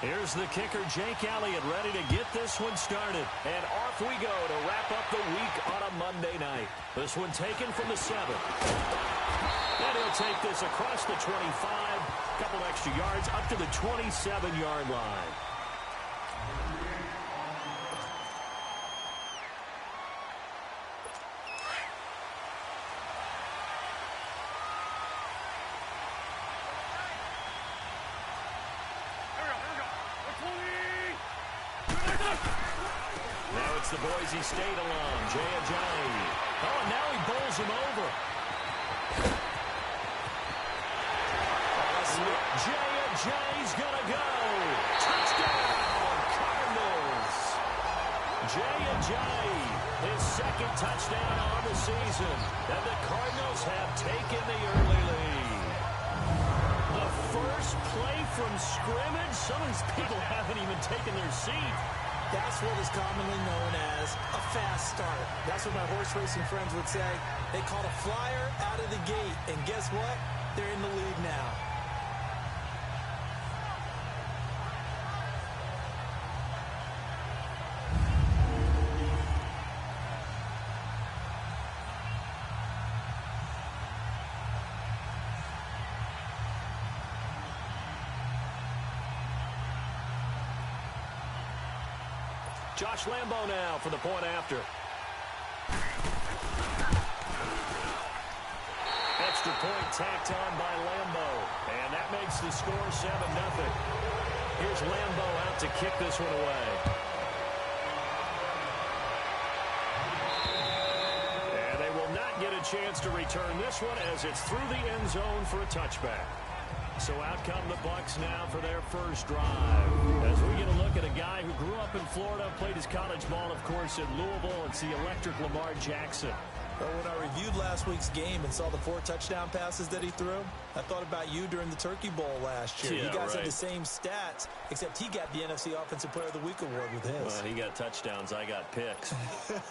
Here's the kicker, Jake Elliott, ready to get this one started. And off we go to wrap up the week on a Monday night. This one taken from the 7. And he'll take this across the 25, a couple extra yards, up to the 27-yard line. The Boise State alum, Jay Ajayi. Oh, and now he bowls him over. Jay Ajayi's gonna go. Touchdown, Cardinals. Jay Ajayi, his second touchdown on the season. And the Cardinals have taken the early lead. The first play from scrimmage. Some of these people haven't even taken their seat. That's what is commonly known as a fast start. That's what my horse racing friends would say. They caught a flyer out of the gate, and guess what? They're in the lead now. Josh Lambo now for the point after. Extra point tacked on by Lambo. And that makes the score 7-0. Here's Lambo out to kick this one away. And they will not get a chance to return this one as it's through the end zone for a touchback. So out come the Bucs now for their first drive. As we get a look at a guy who grew up in Florida, played his college ball, of course, in Louisville. It's the electric Lamar Jackson. Well, when I reviewed last week's game and saw the 4 touchdown passes that he threw, I thought about you during the Turkey Bowl last year. Yeah, you guys right. had the same stats, except he got the NFC Offensive Player of the Week award with his. Well, he got touchdowns. I got picks.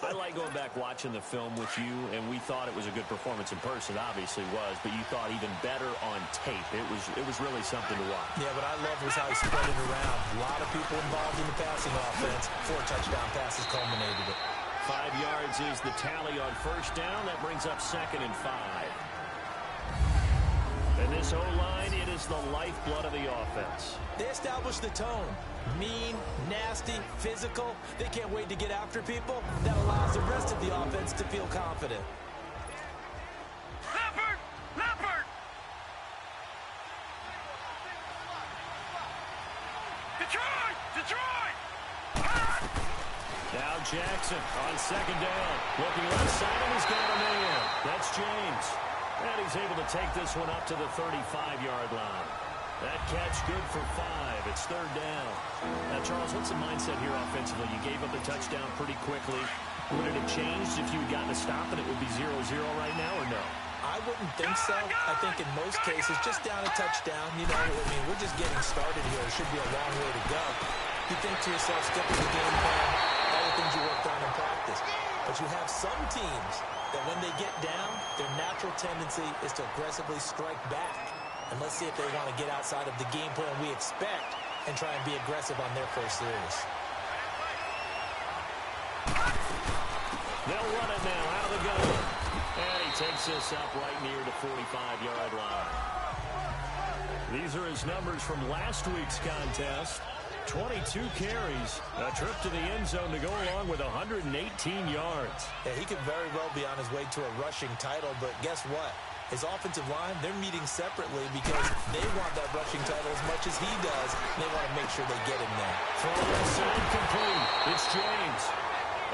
I like going back watching the film with you, and we thought it was a good performance in person. Obviously was, but you thought even better on tape. It was really something to watch. Yeah, what I love was how he spread it around. A lot of people involved in the passing offense. 4 touchdown passes culminated it. 5 yards is the tally on first down. That brings up 2nd and 5. And this O-line, it is the lifeblood of the offense. They establish the tone. Mean, nasty, physical. They can't wait to get after people. That allows the rest of the offense to feel confident. Leopard! Detroit! Now Jackson on 2nd down. Looking left side, and he's got a man. That's James. And he's able to take this one up to the 35-yard line. That catch good for 5. It's 3rd down. Now, Charles, what's the mindset here offensively? You gave up the touchdown pretty quickly. Would it have changed if you had gotten a stop and it would be 0-0 right now, or no? I wouldn't think so. I think in most cases, just down a touchdown, you know, I mean, we're just getting started here. It should be a long way to go. You think to yourself, stick with the game plan, all the things you worked on in practice. But you have some teams that when they get down, their natural tendency is to aggressively strike back. And let's see if they want to get outside of the game plan we expect and try and be aggressive on their first series. They'll run it now out of the gun. And he takes this up right near the 45-yard line. These are his numbers from last week's contest. 22 carries, a trip to the end zone to go along with 118 yards. Yeah, he could very well be on his way to a rushing title, but guess what? His offensive line, they're meeting separately because they want that rushing title as much as he does. They want to make sure they get him there. Throw inside complete. It's James.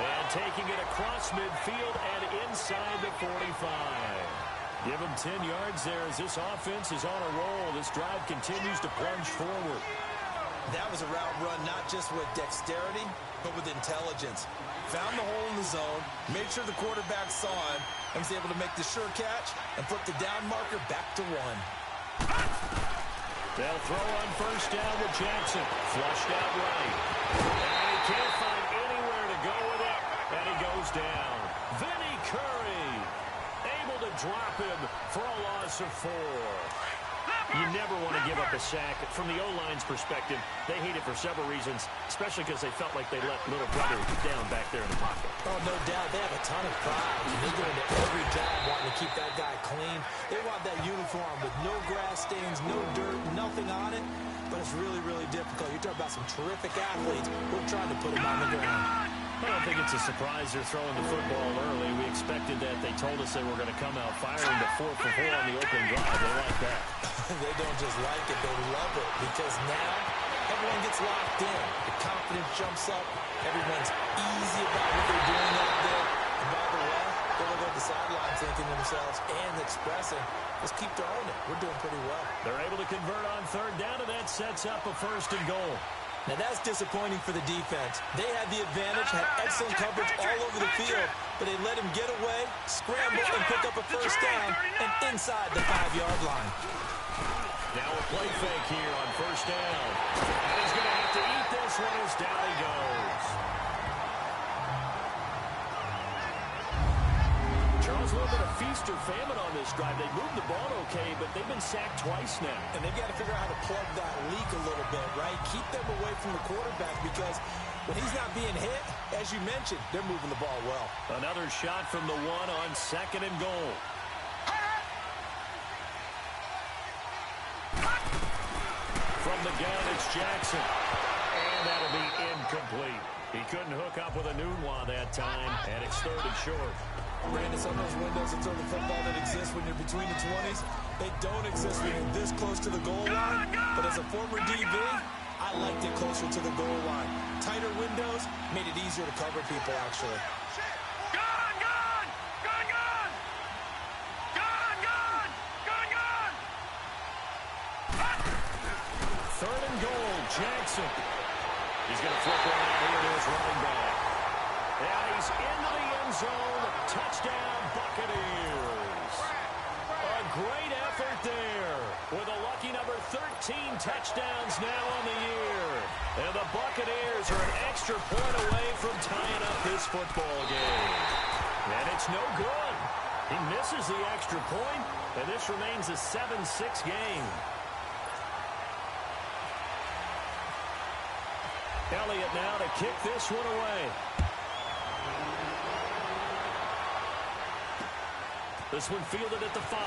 And taking it across midfield and inside the 45. Give him 10 yards there as this offense is on a roll. This drive continues to plunge forward. That was a route run not just with dexterity, but with intelligence. Found the hole in the zone, made sure the quarterback saw him, and was able to make the sure catch and flip the down marker back to 1. They'll throw on first down with Jackson. Flushed out right. And he can't find anywhere to go with it, and he goes down. Vinny Curry able to drop him for a loss of 4. You never want to give up a sack. From the O-line's perspective, they hate it for several reasons, especially because they felt like they let little brother down back there in the pocket. Oh, no doubt. They have a ton of pride. They go into every job wanting to keep that guy clean. They want that uniform with no grass stains, no dirt, nothing on it. But it's really, really difficult. You're talking about some terrific athletes. We're trying to put them on the ground. I don't think it's a surprise they're throwing the football early. We expected that. They told us they were going to come out firing the 4 for 4 on the opening drive. They like that. They don't just like it, they love it. Because now everyone gets locked in. The confidence jumps up. Everyone's easy about what they're doing out there. And by the way, they look at the sideline thinking to themselves and expressing, let's keep throwing it. We're doing pretty well. They're able to convert on third down, and that sets up a 1st and goal. Now, that's disappointing for the defense. They had the advantage, had excellent coverage all over the field, but they let him get away, scramble, and pick up a 1st down, and inside the 5-yard line. Now a play fake here on 1st down. And he's going to have to eat this one as down he goes. Charles, a little bit of feast or famine on this drive. They moved the ball okay, but they've been sacked twice now. And they've got to figure out how to plug that leak a little bit, right? Keep them away from the quarterback because when he's not being hit, as you mentioned, they're moving the ball well. Another shot from the 1 on 2nd and goal. From the gun, it's Jackson. And that'll be incomplete. He couldn't hook up with a Nunwa that time, and it's 3rd and short. Brandon, some of those windows to throw the football that exist when you're between the 20s, they don't exist when you're this close to the goal line. But as a former DB, I liked it closer to the goal line. Tighter windows made it easier to cover people, actually. Gun! Gun! Gun! Gun! Gun! Gun! Gun! Gun! 3rd and goal, Jackson. He's going to flip one out here to his running back. And he's into the end zone. Touchdown, Buccaneers. A great effort there with a lucky number 13 touchdowns now on the year. And the Buccaneers are an extra point away from tying up this football game. And it's no good. He misses the extra point, and this remains a 7-6 game. Elliott now to kick this one away. This one fielded at the 5.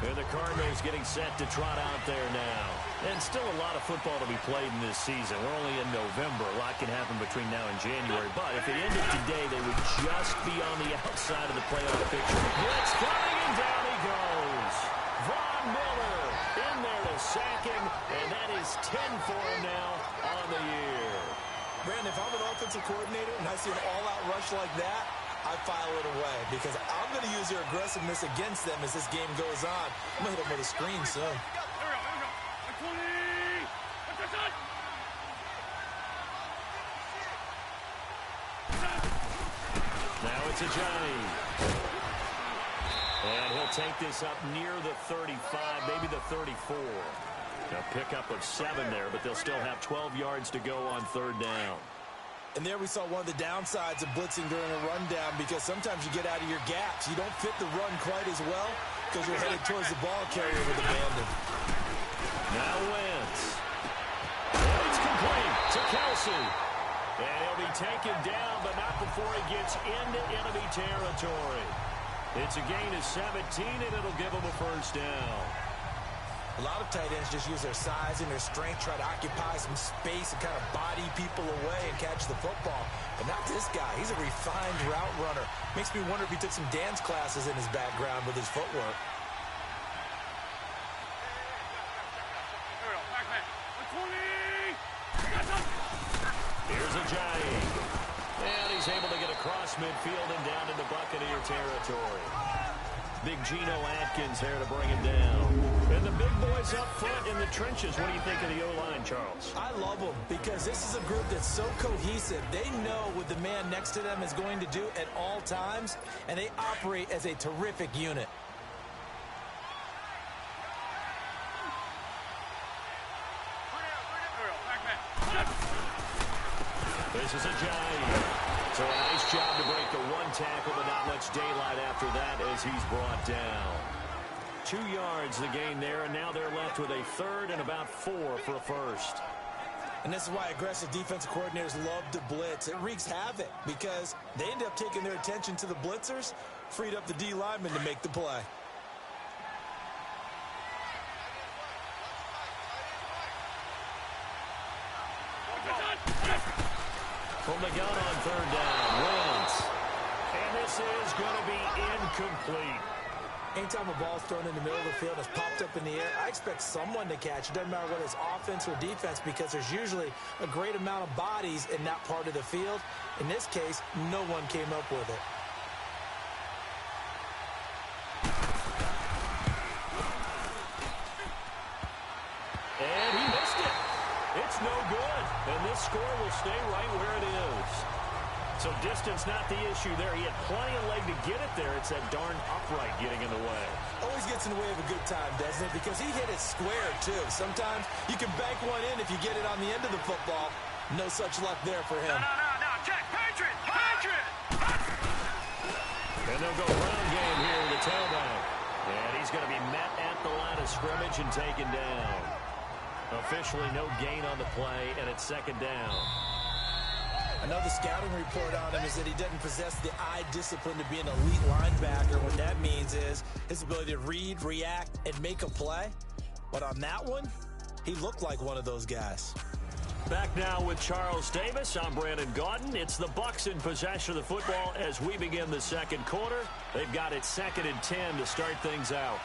And the Cardinals getting set to trot out there now. And still a lot of football to be played in this season. We're only in November. A lot can happen between now and January. But if it ended today, they would just be on the outside of the playoff picture. Blitz coming, and down he goes. Von Miller in there to sack him, and that is 10 for him now on the year. Brandon, if I'm an offensive coordinator and I see an all-out rush like that, I file it away because I'm going to use their aggressiveness against them as this game goes on. I'm going to hit them with a screen soon. Now it's a Johnny. And he'll take this up near the 35, maybe the 34. A pickup of 7 there, but they'll still have 12 yards to go on 3rd down. And there we saw one of the downsides of blitzing during a rundown because sometimes you get out of your gaps. You don't fit the run quite as well because you're headed towards the ball carrier with abandon. Now Wentz. And it's complete to Kelsey. And he'll be taken down, but not before he gets into enemy territory. It's a gain of 17, and it'll give him a 1st down. A lot of tight ends just use their size and their strength, try to occupy some space and kind of body people away and catch the football. But not this guy. He's a refined route runner. Makes me wonder if he took some dance classes in his background with his footwork. Here's a Giant. And he's able to get across midfield and down into Buccaneer territory. Big Geno Atkins there to bring him down. And the big boys up front in the trenches. What do you think of the O-line, Charles? I love them because this is a group that's so cohesive. They know what the man next to them is going to do at all times, and they operate as a terrific unit. This is a giant. So a nice job to break the one tackle, but not much daylight after that as he's brought down. 2 yards the gain there, and now they're left with a third and about 4 for a first. And this is why aggressive defensive coordinators love to blitz. It wreaks havoc because they end up taking their attention to the blitzers, freed up the D lineman to make the play. From the gun on third down, Wentz. And this is going to be incomplete. Anytime a ball's thrown in the middle of the field, it's popped up in the air, I expect someone to catch. It doesn't matter whether it's offense or defense because there's usually a great amount of bodies in that part of the field. In this case, no one came up with it. And he missed it. It's no good. And this score will stay right where it is. So distance not the issue there. He had plenty of leg to get it there. It's that darn upright getting in the way. Always gets in the way of a good time, doesn't it? Because he hit it square, too. Sometimes you can bank one in if you get it on the end of the football. No such luck there for him. No. Check. Patriot. Patriot. And they'll go ground game here with the tailback. And he's going to be met at the line of scrimmage and taken down. Officially no gain on the play, and it's second down. Another scouting report on him is that he doesn't possess the eye discipline to be an elite linebacker. What that means is his ability to read, react, and make a play. But on that one, he looked like one of those guys. Back now with Charles Davis. I'm Brandon Gaudin. It's the Bucs in possession of the football as we begin the second quarter. They've got it 2nd and 10 to start things out.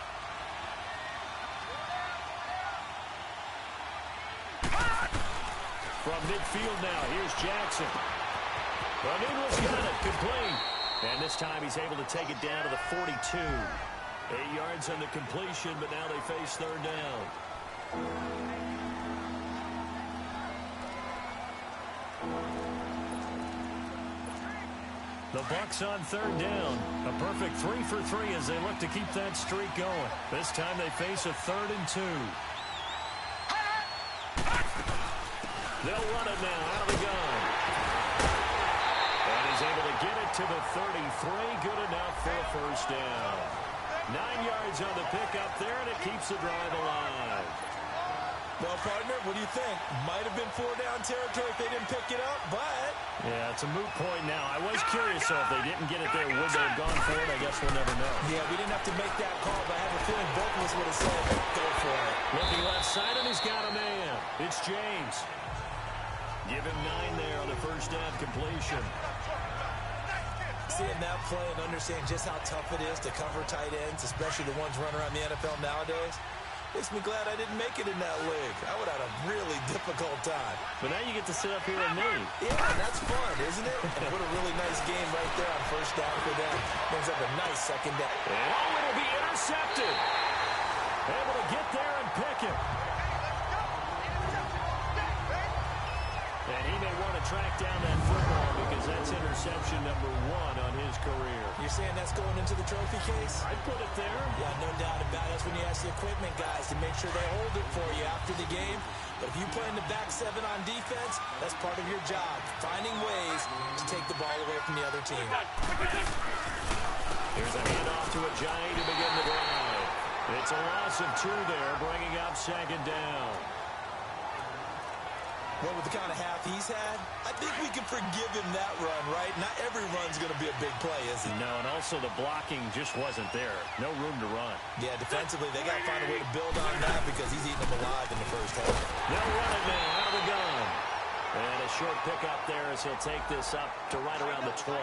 From midfield now, here's Jackson. Ramirez got it, complete. And this time he's able to take it down to the 42. 8 yards on the completion, but now they face third down. The Bucs on third down. A perfect 3 for 3 as they look to keep that streak going. This time they face a 3rd and 2. They'll run it now out of the gun. And he's able to get it to the 33. Good enough for a first down. 9 yards on the pickup there, and it keeps the drive alive. Well, partner, what do you think? Might have been 4-down territory if they didn't pick it up, but... Yeah, it's a moot point now. I was curious, so if they didn't get it there, would they have gone for it? I guess we'll never know. Yeah, we didn't have to make that call, but I have a feeling both of us would have said, go for it. Looking left side, and he's got a man. It's James. Give him 9 there on the first down completion. Seeing that play and understanding just how tough it is to cover tight ends, especially the ones running around the NFL nowadays, makes me glad I didn't make it in that league. I would have had a really difficult time. But now you get to sit up here and me. Yeah, that's fun, isn't it? And what a really nice game right there on first down for them. Brings up a nice second down. And it'll be intercepted. Able to get there and pick it. And he may want to track down that football because that's interception number 1 on his career. You're saying that's going into the trophy case? I'd put it there. Yeah, no doubt about it. That's when you ask the equipment guys to make sure they hold it for you after the game. But if you play in the back 7 on defense, that's part of your job, finding ways to take the ball away from the other team. Here's a handoff to a giant to begin the drive. It's a loss of 2 there, bringing up second down. Well, with the kind of half he's had, I think we can forgive him that run, right? Not every run's going to be a big play, is it? No, and also the blocking just wasn't there. No room to run. Yeah, defensively, they got to find a way to build on that because he's eating them alive in the first half. They'll run it now out of the gun. And a short pickup there as he'll take this up to right around the 20.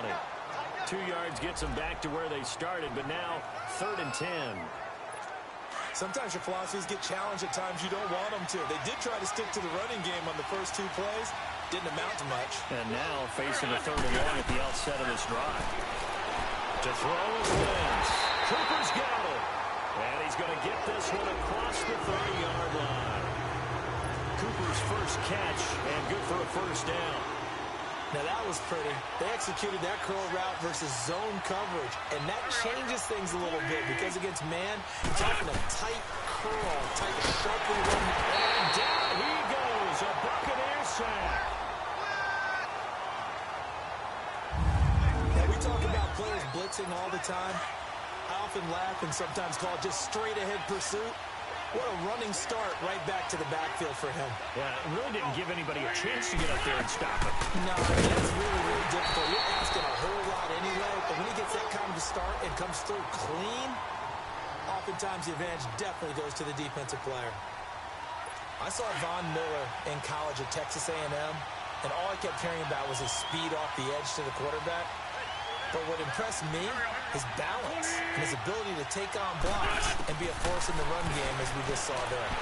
2 yards gets him back to where they started, but now 3rd and 10. Sometimes your philosophies get challenged at times you don't want them to. They did try to stick to the running game on the first 2 plays. Didn't amount to much. And now facing a 3rd and 1 at the outset of this drive. To throw is Wentz. Cooper's got it. And he's going to get this one across the 30-yard line. Cooper's first catch and good for a first down. Now that was pretty. They executed that curl route versus zone coverage, and that changes things a little bit because against man, you're talking a tight curl, tight, sharply run. And down he goes, a Buccaneer sack. laugh and sometimes call it just straight-ahead pursuit. What a running start right back to the backfield for him. Yeah, it really didn't give anybody a chance to get up there and stop him. No, that's really, really difficult. You're asking a whole lot anyway, but when he gets that kind of start and comes through clean, oftentimes the advantage definitely goes to the defensive player. I saw Von Miller in college at Texas A&M, and all I kept hearing about was his speed off the edge to the quarterback. But what impressed me, his balance and his ability to take on blocks and be a force in the run game, as we just saw there.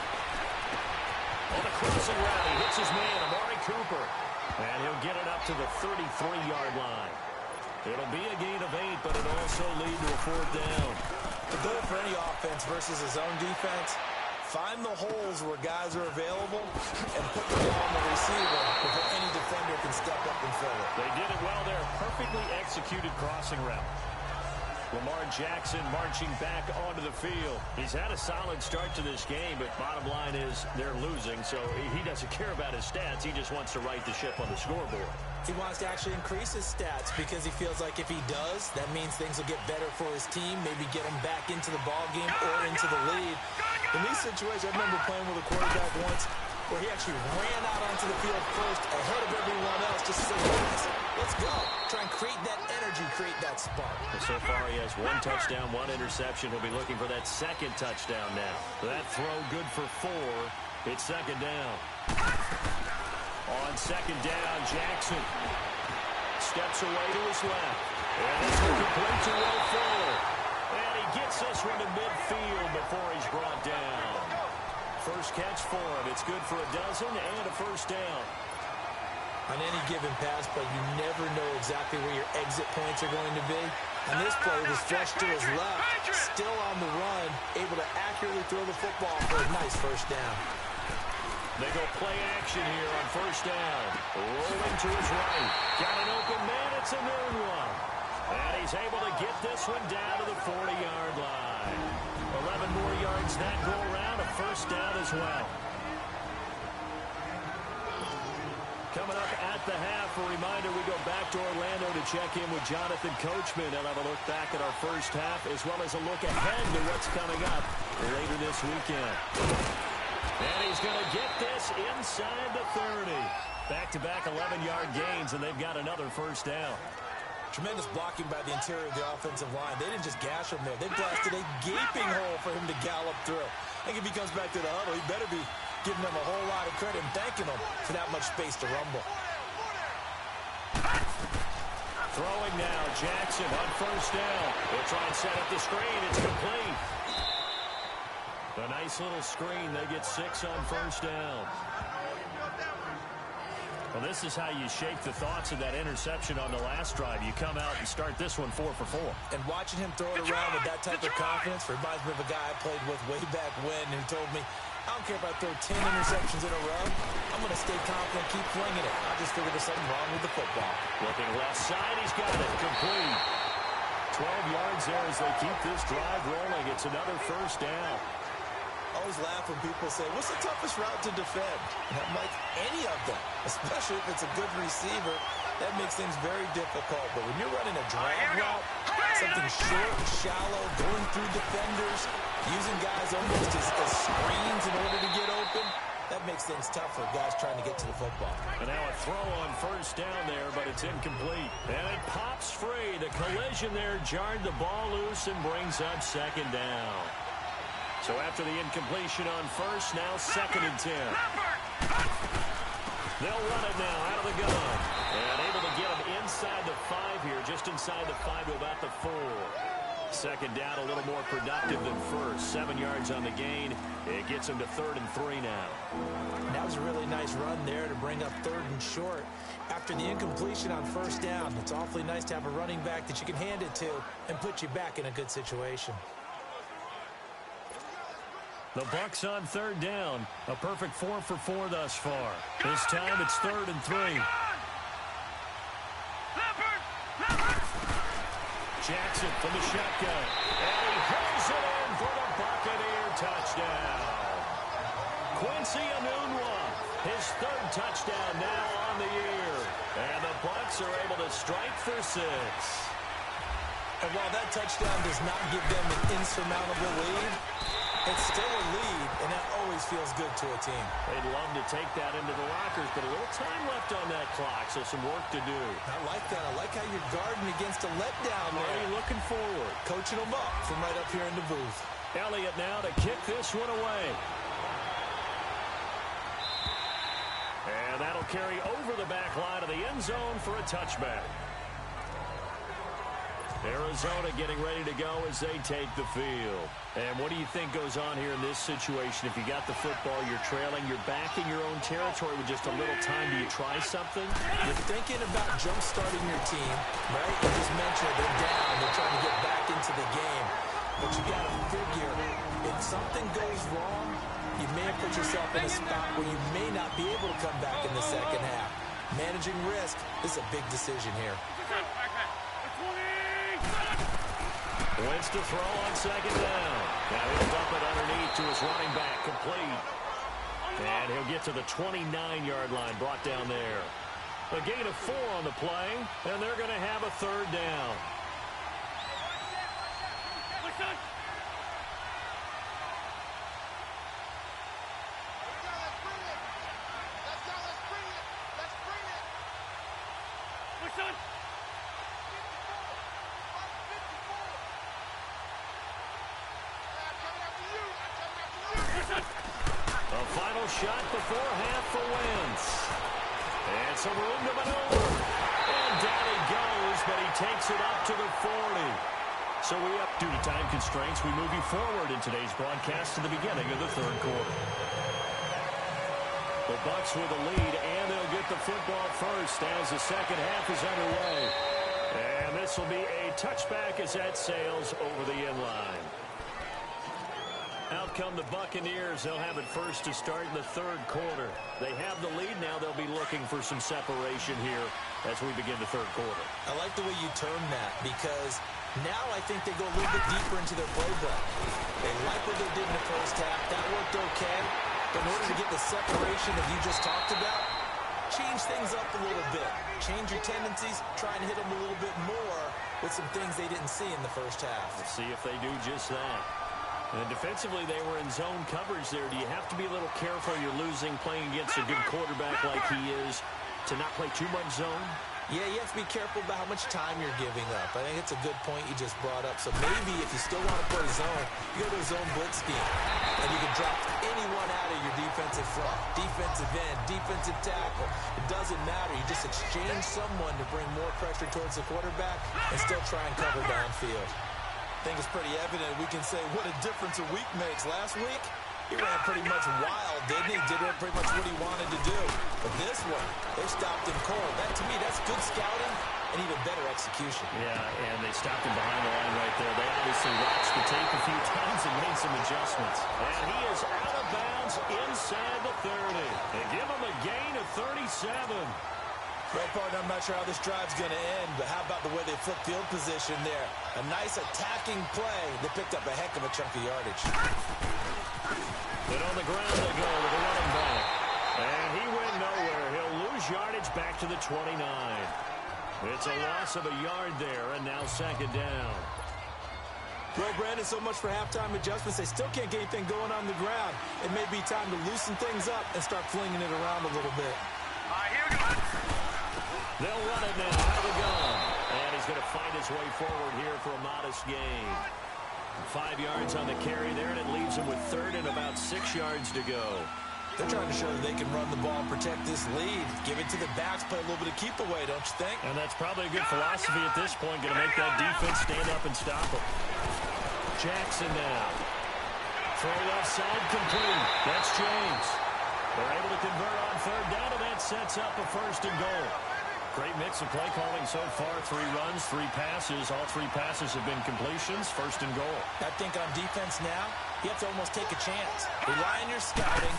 On the crossing route, he hits his man, Amari Cooper. And he'll get it up to the 33-yard line. It'll be a gain of 8, but it'll also lead to a 4th down. The goal for any offense versus his own defense, find the holes where guys are available and put the ball on the receiver before any defender can step up and fill it. They did it well there. Perfectly executed crossing route. Lamar Jackson marching back onto the field. He's had a solid start to this game, but bottom line is they're losing, so he doesn't care about his stats. He just wants to right the ship on the scoreboard. He wants to actually increase his stats because he feels like if he does, that means things will get better for his team, maybe get him back into the ball game or into the lead. In these situations, I remember playing with a quarterback once where he actually ran out onto the field first ahead of everyone else just to say, guys, let's go. Try and create that energy, create that spark. Well, so far, he has 1 touchdown, 1 interception. He'll be looking for that 2nd touchdown now. That throw good for 4. It's 2nd down. On 2nd down, Jackson steps away to his left. And it's complete to Will Fuller. And he gets this one to midfield before he's brought down. First catch for him. It's good for a dozen and a 1st down. On any given pass play, you never know exactly where your exit points are going to be. On this play, it was flushed to his left, still on the run, able to accurately throw the football for a nice 1st down. They go play action here on 1st down. Rolling to his right. Got an open man. It's a noon one. And he's able to get this one down to the 40-yard line. 11 more yards that go around. A 1st down as well. Coming up at the half, a reminder, we go back to Orlando to check in with Jonathan Coachman. He'll have a look back at our 1st half as well as a look ahead to what's coming up later this weekend. And he's going to get this inside the 30. Back-to-back 11-yard gains, and they've got another 1st down. Tremendous blocking by the interior of the offensive line. They didn't just gash him there. They blasted a gaping hole for him to gallop through. I think if he comes back to the huddle, he better be giving them a whole lot of credit and thanking them for that much space to rumble. Throwing now, Jackson on 1st down. They'll try and set up the screen. It's complete. A nice little screen. They get 6 on 1st down. Well, this is how you shake the thoughts of that interception on the last drive. You come out and start this one 4 for 4. And watching him throw it around with that type of confidence reminds me of a guy I played with way back when who told me, I don't care if I throw 10 interceptions in a row. I'm going to stay confident, keep flinging it. I just figured there's something wrong with the football. Looking left side, he's got it. Complete. 12 yards there as they keep this drive rolling. It's another 1st down. I always laugh when people say, what's the toughest route to defend? And I'm like, any of them, especially if it's a good receiver. That makes things very difficult. But when you're running a drag route, something short, shallow, going through defenders, using guys almost as screens in order to get open, that makes things tough for guys trying to get to the football. And now a throw on 1st down there, but it's incomplete. And it pops free. The collision there jarred the ball loose and brings up 2nd down. So after the incompletion on 1st, now 2nd and 10. They'll run it now out of the gun. And able to get him inside the 5 here, just inside the 5 to about the 4. 2nd down, a little more productive than 1st. 7 yards on the gain. It gets him to 3rd and 3 now. That was a really nice run there to bring up 3rd and short. After the incompletion on 1st down, it's awfully nice to have a running back that you can hand it to and put you back in a good situation. The Bucs on 3rd down. A perfect 4 for 4 thus far. This time it's 3rd and 3. Jackson from the shotgun. And he hooks it in for the Buccaneer touchdown. Quincy Enunwa, his 3rd touchdown now on the year. And the Bucs are able to strike for 6. And while that touchdown does not give them an insurmountable lead, it's still a lead, and that always feels good to a team. They'd love to take that into the lockers, but a little time left on that clock, so some work to do. I like that. I like how you're guarding against a letdown there. Already looking forward. Coaching them up from right up here in the booth. Elliott now to kick this one away. And that'll carry over the back line of the end zone for a touchback. Arizona getting ready to go as they take the field. And what do you think goes on here in this situation? If you got the football, you're trailing, you're back in your own territory with just a little time. Do you try something? You're thinking about jump-starting your team, right? You just mentioned they're down. They're trying to get back into the game. But you got to figure, if something goes wrong, you may have put yourself in a spot where you may not be able to come back in the second half. Managing risk is a big decision here. Wentz to throw on second down. Now he'll dump it underneath to his running back, complete. And he'll get to the 29-yard line, brought down there. A gain of 4 on the play, and they're going to have a third down. A final shot before half for Wentz. And some room to maneuver. And down he goes, but he takes it up to the 40. So due to time constraints, we move you forward in today's broadcast to the beginning of the third quarter. The Bucs with the lead, and they'll get the football first as the second half is underway. And this will be a touchback as that sails over the end line. Out come the Buccaneers. They'll have it first to start in the third quarter. They have the lead now. They'll be looking for some separation here as we begin the third quarter. I like the way you term that because now I think they go a little bit deeper into their playbook. They like what they did in the first half. That worked okay. But in order to get the separation that you just talked about, change things up a little bit. Change your tendencies. Try and hit them a little bit more with some things they didn't see in the first half. Let's see if they do just that. And defensively, they were in zone coverage there. Do you have to be a little careful? You're losing, playing against a good quarterback like he is, to not play too much zone? Yeah, you have to be careful about how much time you're giving up. I think it's a good point you just brought up. So maybe if you still want to play zone, you go to a zone blitz scheme. And you can drop anyone out of your defensive front, defensive end, defensive tackle. It doesn't matter. You just exchange someone to bring more pressure towards the quarterback and still try and cover downfield. I think it's pretty evident we can say what a difference a week makes. Last week, he ran pretty much wild, didn't he? Did pretty much what he wanted to do. But this one, they stopped him cold. That, to me, that's good scouting and even better execution. Yeah, and they stopped him behind the line right there. They obviously watched the tape a few times and made some adjustments. And he is out of bounds inside the 30. They give him a gain of 37. Well, partner, I'm not sure how this drive's going to end, but how about the way they flip field position there? A nice attacking play. They picked up a heck of a chunk of yardage. But on the ground they go with the running back. And he went nowhere. He'll lose yardage back to the 29. It's a loss of a yard there, and now second down. Well, Brandon, so much for halftime adjustments. They still can't get anything going on the ground. It may be time to loosen things up and start flinging it around a little bit. Here we go. They'll run it now out of the gun. And he's going to find his way forward here for a modest gain. 5 yards on the carry there, and it leaves him with third and about 6 yards to go. They're trying to show that they can run the ball, protect this lead. Give it to the backs, play a little bit of keep away, don't you think? And that's probably a good philosophy at this point. Going to make that defense stand up and stop him. Jackson now. Throw left side complete. That's James. They're able to convert on third down, and that sets up a first and goal. Great mix of play calling so far. 3 runs, 3 passes. All 3 passes have been completions. First and goal. I think on defense now, you have to almost take a chance. Rely on your scouting.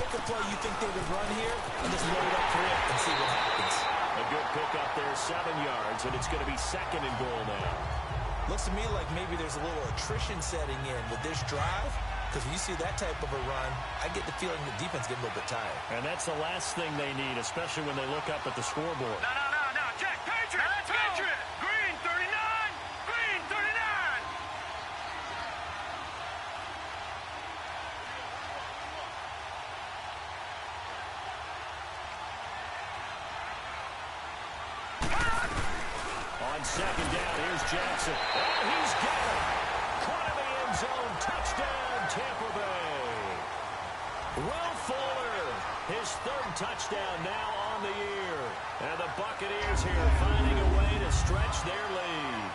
Pick a play you think they would run here, and just load up for it and see what happens. A good pick up there, 7 yards, and it's going to be second and goal now. Looks to me like maybe there's a little attrition setting in with this drive. Because when you see that type of a run, I get the feeling the defense get a little bit tired. And that's the last thing they need, especially when they look up at the scoreboard. No. Check. Patriot. Let's go. Green 39. Green On second down, here's Jackson. And he's got it. Caught in the end zone. Touchdown, Tampa Bay. Will Fuller, his third touchdown now on the year. And the Buccaneers here finding a way to stretch their lead.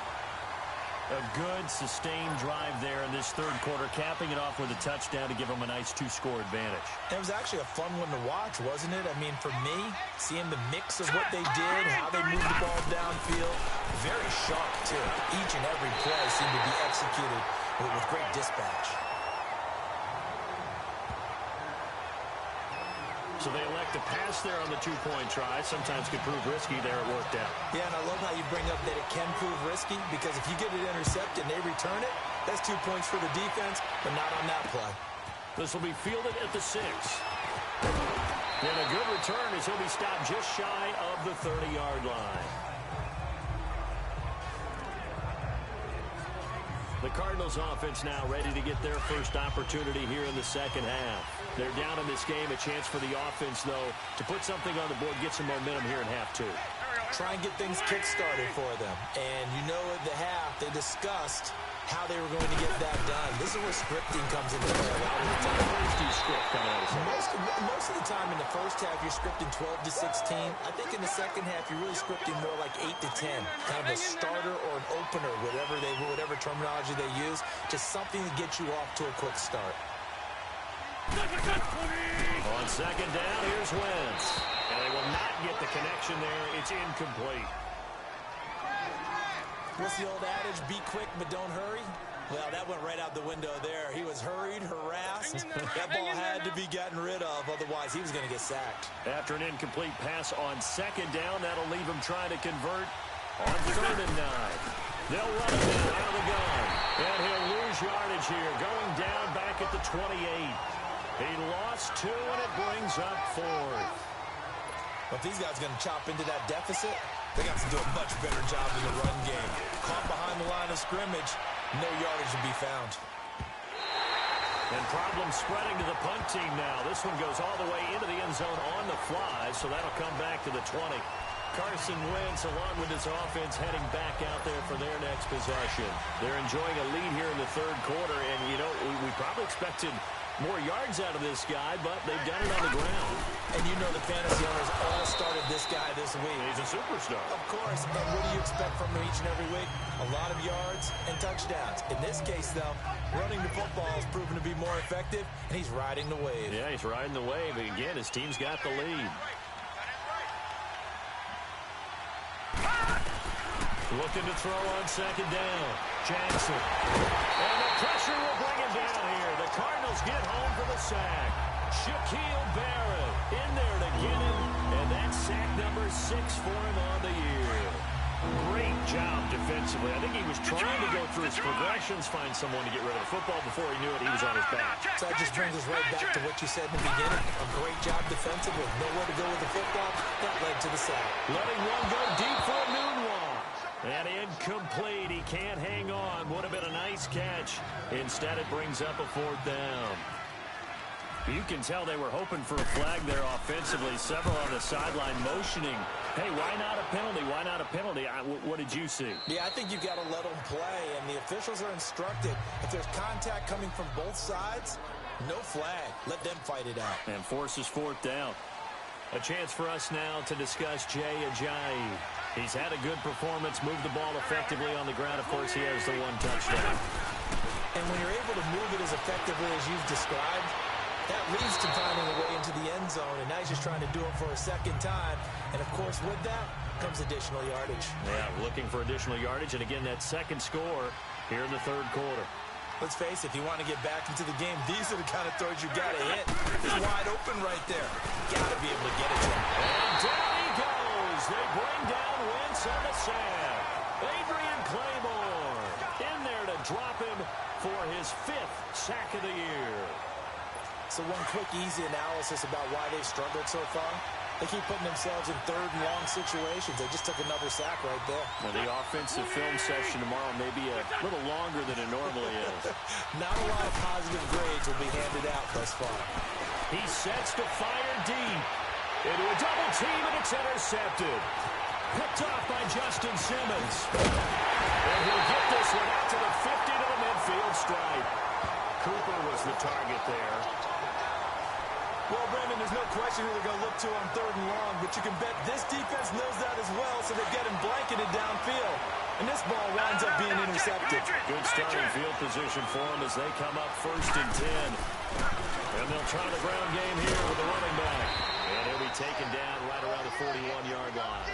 A good, sustained drive there in this third quarter, capping it off with a touchdown to give them a nice two-score advantage. It was actually a fun one to watch, wasn't it? I mean, for me, seeing the mix of what they did, how they moved the ball downfield, very sharp, too. Each and every play seemed to be executed with great dispatch. So they elect to pass there on the two-point try. Sometimes could prove risky. There it worked out. Yeah, and I love how you bring up that it can prove risky, because if you get it intercepted and they return it, that's 2 points for the defense, but not on that play. This will be fielded at the 6. And a good return as he'll be stopped just shy of the 30-yard line. The Cardinals offense now ready to get their first opportunity here in the second half. They're down in this game. A chance for the offense, though, to put something on the board, get some momentum here in half 2. Try and get things kick-started for them. And you know at the half, they discussed how they were going to get that done. This is where scripting comes into play a lot of the time. Where do you script coming out of Most of the time in the first half, you're scripting 12 to 16. I think in the second half, you're really scripting more like 8 to 10. Kind of a starter or an opener, whatever terminology they use. Just something to get you off to a quick start. On second down, here's Wentz. And they will not get the connection there. It's incomplete. What's the old adage? Be quick, but don't hurry. Well, that went right out the window there. He was hurried, harassed. That ball had to be gotten rid of. Otherwise, he was going to get sacked. After an incomplete pass on second down, that'll leave him trying to convert on 3rd and 9. They'll run him down out of the gun. And he'll lose yardage here. Going down back at the 28. He lost 2, and it brings up 4th. But if these guys are going to chop into that deficit, they got to do a much better job in the run game. Caught behind the line of scrimmage, no yardage to be found. And problems spreading to the punt team now. This one goes all the way into the end zone on the fly, so that'll come back to the 20. Carson Wentz, along with his offense, heading back out there for their next possession. They're enjoying a lead here in the third quarter, and, you know, we probably expected more yards out of this guy, but they've done it on the ground. And you know the fantasy owners all started this guy this week. He's a superstar. Of course, and what do you expect from him each and every week? A lot of yards and touchdowns. In this case, though, running the football has proven to be more effective, and he's riding the wave. Yeah, he's riding the wave. Again, his team's got the lead. Looking to throw on second down. Jackson. And the pressure will bring him down here. The Cardinals get home for the sack. Shaquille Barrett in there to get him. And that's sack number 6 for him on the year. Great job defensively. I think he was trying to go through his progressions, find someone to get rid of the football. Before he knew it, he was on his back. So that just brings us right back to what you said in the beginning. A great job defensively. Nowhere to go with the football. That led to the sack. Letting one go deep for a moonwalk. And incomplete. He can't hang on. Would have been a nice catch. Instead, it brings up a 4th down. You can tell they were hoping for a flag there offensively. Several on the sideline motioning. Hey, why not a penalty? Why not a penalty? What did you see? Yeah, I think you've got to let them play, and the officials are instructed. If there's contact coming from both sides, no flag. Let them fight it out. And forces 4th down. A chance for us now to discuss Jay Ajayi. He's had a good performance, moved the ball effectively on the ground. Of course, he has the 1 touchdown. And when you're able to move it as effectively as you've described, that leads to finding a way into the end zone, and now he's just trying to do it for a second time. And, of course, with that comes additional yardage. Yeah, looking for additional yardage, and again, that second score here in the third quarter. Let's face it, if you want to get back into the game, these are the kind of throws you got to hit. He's wide open right there. Got to be able to get it to him. And down he goes. They bring down Wentz on the sack. Adrian Claymore in there to drop him for his 5th sack of the year. So one quick, easy analysis about why they've struggled so far. They keep putting themselves in 3rd and long situations. They just took another sack right there. Well, the offensive film session tomorrow may be a little longer than it normally is. Not a lot of positive grades will be handed out thus far. He sets to fire deep into a double team, and it's intercepted. Picked off by Justin Simmons. And he'll get this one out to the 50 to the midfield stripe. Cooper was the target there. Well, Brandon, there's no question who they're going to look to on 3rd and long, but you can bet this defense knows that as well, so they get him blanketed downfield. And this ball winds up being intercepted. Good starting field position for them as they come up 1st and 10. And they'll try the ground game here with the running back. And he'll be taken down right around the 41-yard line.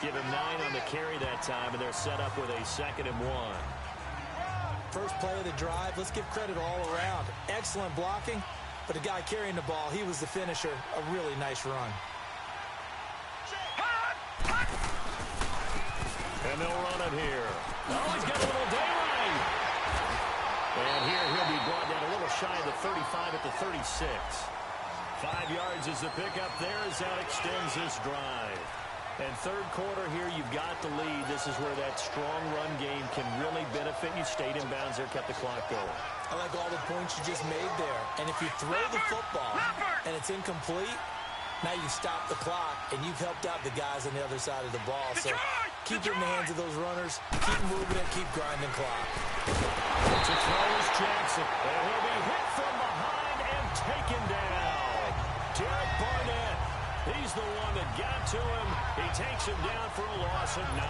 Give him 9 on the carry that time, and they're set up with a 2nd and 1. First play of the drive, let's give credit all around. Excellent blocking, but the guy carrying the ball, he was the finisher. A really nice run. And they'll run it here. Oh, he's got a little daylight. And here he'll be brought down a little shy of the 35 at the 36. 5 yards is the pickup there as that extends this drive. And 3rd quarter here, you've got the lead. This is where that strong run game can really benefit you. Stayed in bounds there, kept the clock going. I like all the points you just made there. And if you throw the football and it's incomplete, now you stop the clock, and you've helped out the guys on the other side of the ball. So keep it in the hands of those runners. Keep moving it. Keep grinding clock. To throw is Jackson. And he'll be hit from behind and taken down. Derek Barnett. He's the one that got to him. He takes him down for a loss of 9.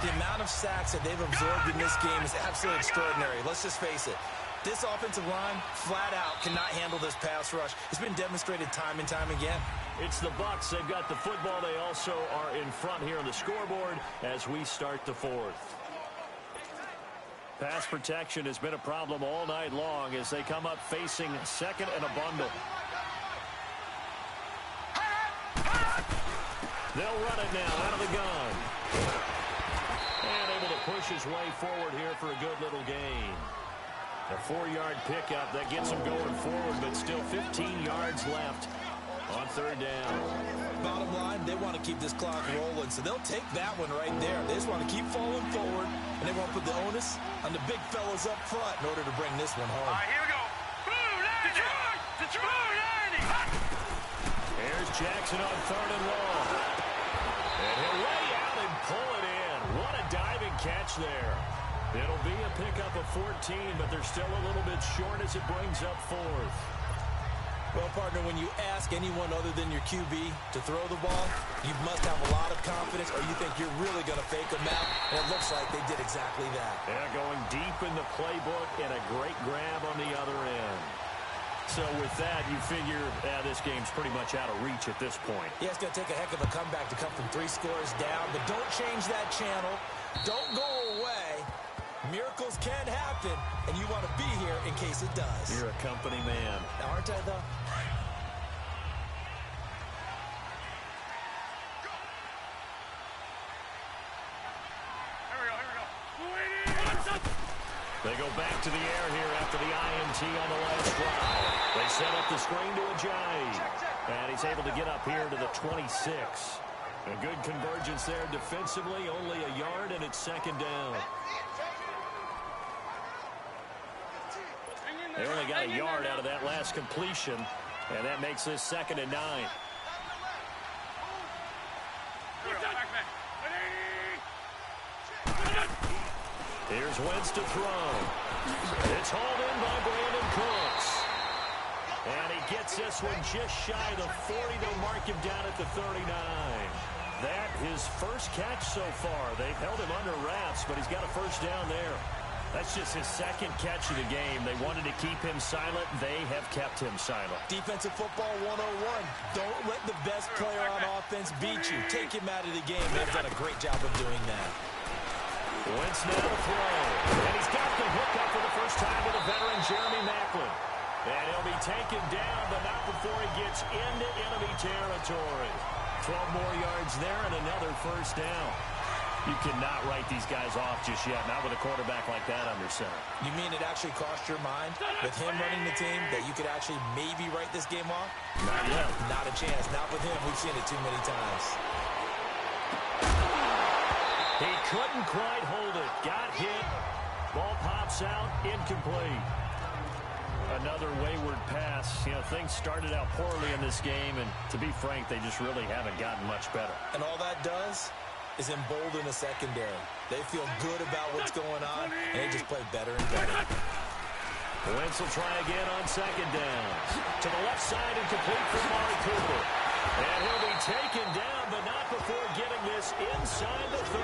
The amount of sacks that they've absorbed in this game is absolutely extraordinary. Let's just face it. This offensive line, flat out, cannot handle this pass rush. It's been demonstrated time and time again. It's the Bucs. They've got the football. They also are in front here on the scoreboard as we start the 4th. Pass protection has been a problem all night long as they come up facing 2nd and a bundle. They'll run it now out of the gun. And able to push his way forward here for a good little gain. A 4-yard pickup that gets him going forward, but still 15 yards left on 3rd down. Bottom line, they want to keep this clock rolling, so they'll take that one right there. They just want to keep falling forward, and they want to put the onus on the big fellas up front in order to bring this one home. All right, here we go. Detroit! Here's Jackson on 3rd and long. And he'll lay out and pull it in. What a diving catch there. It'll be a pickup of 14, but they're still a little bit short as it brings up 4th. Well, partner, when you ask anyone other than your QB to throw the ball, you must have a lot of confidence, or you think you're really going to fake them out, and it looks like they did exactly that. Yeah, going deep in the playbook and a great grab on the other end. So with that, you figure this game's pretty much out of reach at this point. Yeah, it's going to take a heck of a comeback to come from 3 scores down, but don't change that channel. Don't go away. Miracles can happen, and you want to be here in case it does. You're a company man. Aren't I, though? They go back to the air here after the INT on the last drive. They set up the screen to Ajayi. And he's able to get up here to the 26. A good convergence there defensively, only a yard, and it's 2nd down. They only got a yard out of that last completion, and that makes this 2nd and 9. Here's Wentz to throw. It's hauled in by Brandon Cooks. And he gets this one just shy of the 40. They'll mark him down at the 39. That his first catch so far. They've held him under wraps, but he's got a 1st down there. That's just his 2nd catch of the game. They wanted to keep him silent. They have kept him silent. Defensive football 101. Don't let the best player on offense beat you. Take him out of the game. They've done a great job of doing that. Wentz now to throw. And he's got the hook up for the first time with a veteran, Jeremy Maclin. And he'll be taken down, but not before he gets into enemy territory. 12 more yards there and another 1st down. You cannot write these guys off just yet, not with a quarterback like that under center. You mean it actually crossed your mind with him running the team that you could actually maybe write this game off? Not yet. Not a chance. Not with him. We've seen it too many times. He couldn't quite hold it. Got hit. Ball pops out. Incomplete. Another wayward pass. You know, things started out poorly in this game, and to be frank, they just really haven't gotten much better. And all that does is embolden the secondary. They feel good about what's going on, and they just play better and better. Wentz will try again on second down. To the left side and complete for Amari Cooper. And he'll be taken down, but not before getting this inside the 30.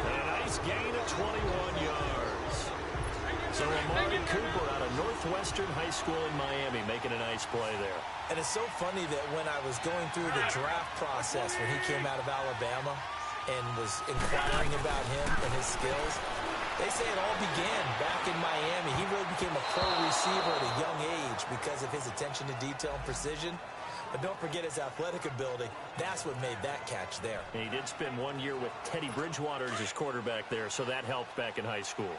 And a nice gain of 21 yards. So Amari Cooper out of Northwestern High School in Miami making a nice play there. And it's so funny that when I was going through the draft process when he came out of Alabama and was inquiring about him and his skills, they say it all began back in Miami. He really became a pro receiver at a young age because of his attention to detail and precision. But don't forget his athletic ability. That's what made that catch there. And he did spend 1 year with Teddy Bridgewater as his quarterback there, so that helped back in high school.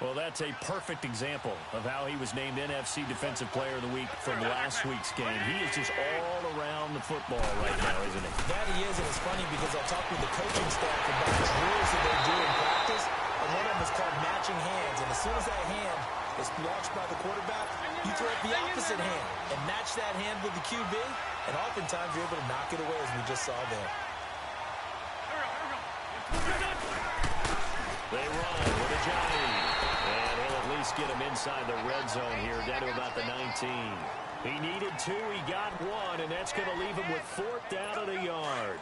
Well, that's a perfect example of how he was named NFC Defensive Player of the Week from last week's game. He is just all around the football right now, isn't he? That he is, and it's funny because I talked with the coaching staff about drills that they do in practice, and one of them is called matching hands. And as soon as that hand is launched by the quarterback, you throw it the opposite hand and match that hand with the QB, and oftentimes you're able to knock it away, as we just saw there. They run with Ajayi. And he'll at least get him inside the red zone here, down to about the 19. He needed 2, he got 1, and that's going to leave him with 4th down and a yard.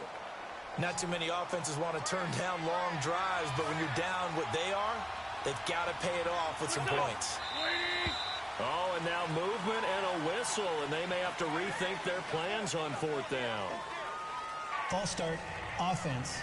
Not too many offenses want to turn down long drives, but when you're down what they are, they've got to pay it off with some points. Oh, and now movement and a whistle, and they may have to rethink their plans on 4th down. False start, offense.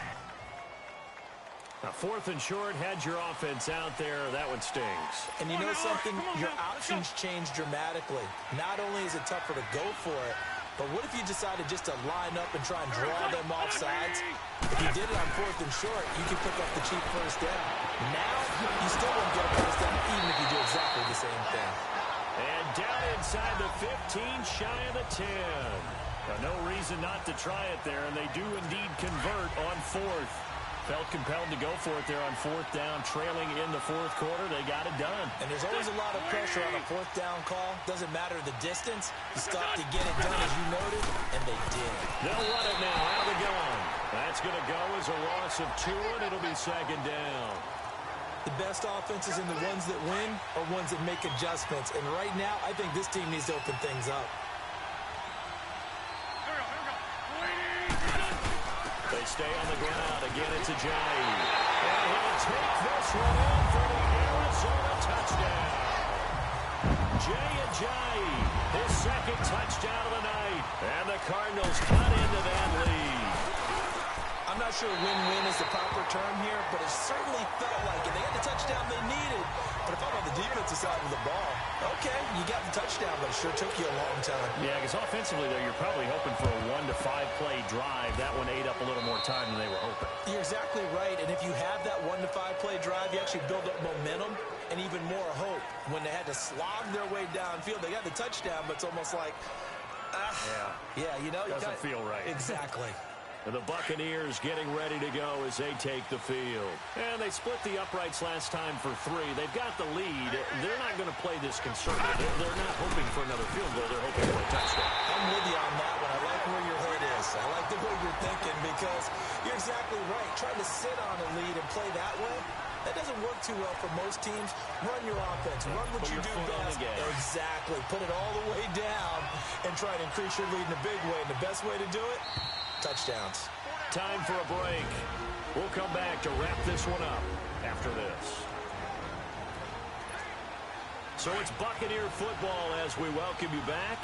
Now, 4th and short, had your offense out there. That one stings. And you know something? Your options change dramatically. Not only is it tougher to go for it, but what if you decided just to line up and try and draw them off sides? If you did it on 4th and short, you could pick up the cheap first down. Now, you still won't get a first down, even if you do exactly the same thing. And down inside the 15, shy of the 10. Now, no reason not to try it there, and they do indeed convert on 4th. Felt compelled to go for it there on 4th down, trailing in the 4th quarter. They got it done. And there's always a lot of pressure on a 4th down call. Doesn't matter the distance. You stop to get it done, as you noted, and they did. They'll run it now out of the gun. That's going to go as a loss of 2, and it'll be 2nd down. The best offenses and the ones that win are ones that make adjustments. And right now, I think this team needs to open things up. They stay on the ground. Again, it's Ajayi. And he'll take this one in for the Arizona touchdown. Jay Ajayi, his 2nd touchdown of the night. And the Cardinals cut into that lead. I'm not sure win-win is the proper term here, but it certainly felt like it. They had the touchdown they needed. But if I'm on the defensive side of the ball, okay, you got the touchdown, but it sure took you a long time. Yeah, because offensively, though, you're probably hoping for a 1 to 5 play drive. That one ate up a little more time than they were hoping. You're exactly right, and if you have that 1 to 5 play drive, you actually build up momentum and even more hope. When they had to slog their way downfield, they got the touchdown, but it's almost like, yeah, you know. Doesn't feel right. Exactly. And the Buccaneers getting ready to go as they take the field. And they split the uprights last time for 3. They've got the lead. They're not going to play this conservative. They're not hoping for another field goal. They're hoping for a touchdown. I'm with you on that one. I like where your head is. I like the way you're thinking because you're exactly right. Trying to sit on a lead and play that way, that doesn't work too well for most teams. Run your offense. Run what you do best. Exactly. Put it all the way down and try to increase your lead in a big way. And the best way to do it, touchdowns. Time for a break. We'll come back to wrap this one up after this. So it's Buccaneer football as we welcome you back.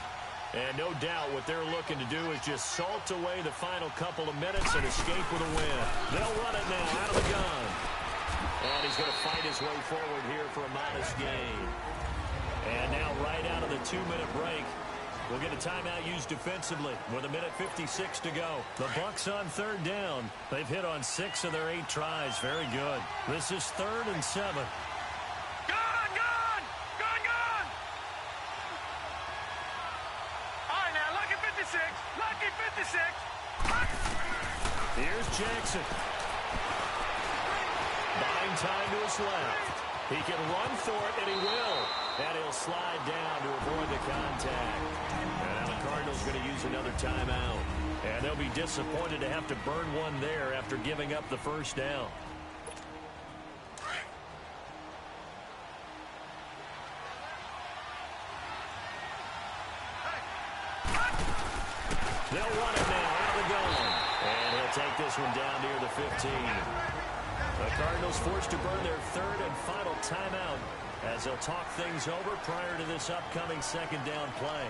And no doubt what they're looking to do is just salt away the final couple of minutes and escape with a win. They'll run it now out of the gun. And he's going to fight his way forward here for a modest gain. And now right out of the 2-minute break, we'll get a timeout used defensively with 1:56 to go. The Bucs on 3rd down. They've hit on 6 of their 8 tries. Very good. This is 3rd and 7. Gone! All right, now, lucky 56. Lucky 56. Here's Jackson. Buying time to his left. He can run for it, and he will. And he'll slide down to avoid the contact. And now the Cardinals going to use another timeout. And they'll be disappointed to have to burn one there after giving up the first down. They'll run it now out of the gun. And he'll take this one down near the 15. The Cardinals forced to burn their third and final timeout as they'll talk things over prior to this upcoming second down play.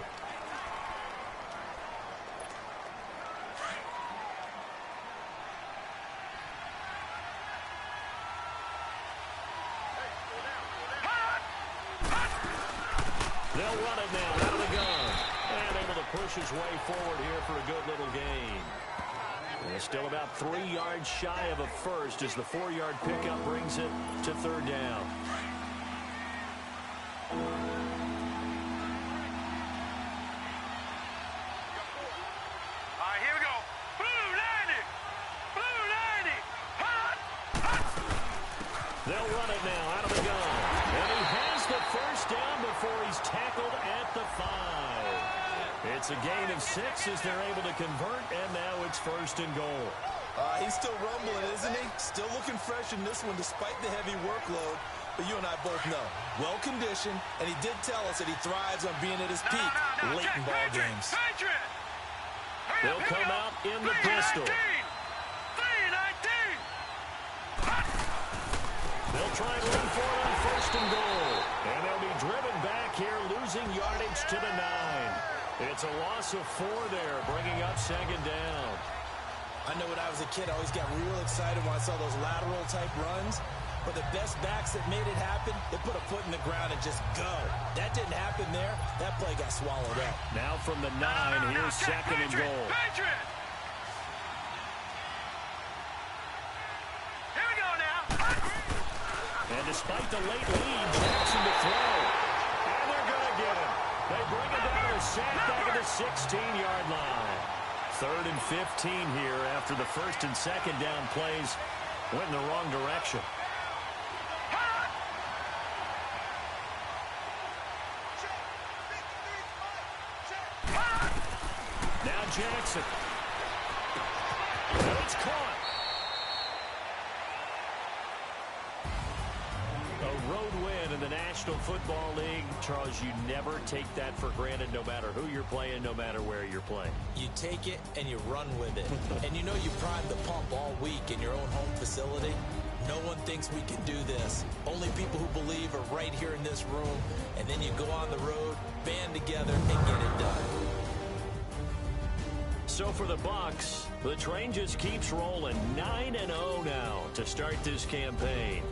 They'll run it now out of the gun. And able to push his way forward here for a good little gain. And still about 3 yards shy of a first as the 4-yard pickup brings it to third down. All right, here we go. Blue 90. Blue 90. Hot. Hot. They'll run it now out of the gun. And he has the first down before he's tackled at the 5. It's a gain of 6 as they're able to convert, and now it's first and goal. He's still rumbling, isn't he? Still looking fresh in this one despite the heavy workload. But you and I both know, well-conditioned, and he did tell us that he thrives on being at his peak late in ball games. They'll come out in the pistol. 319. They'll try and run for it on first and goal. And they'll be driven back here, losing yardage to the 9. It's a loss of 4 there, bringing up second down. I know when I was a kid, I always got real excited when I saw those lateral-type runs. But the best backs that made it happen, they put a foot in the ground and just go. That didn't happen there. That play got swallowed up. Now from the 9, here's second and goal. Patriot. Here we go now. And despite the late lead, Jackson to throw. And they're going to get him. They bring it down to sack back at the 16-yard line. Third and 15 here after the first and second down plays went in the wrong direction. Now Jackson. And it's caught. A road win in the National Football League. Charles, you never take that for granted no matter who you're playing, no matter where you're playing. You take it and you run with it. And you know you prime the pump all week in your own home facility. No one thinks we can do this. Only people who believe are right here in this room. And then you go on the road, band together, and get it done. So for the Bucs, the train just keeps rolling 9-0 now to start this campaign.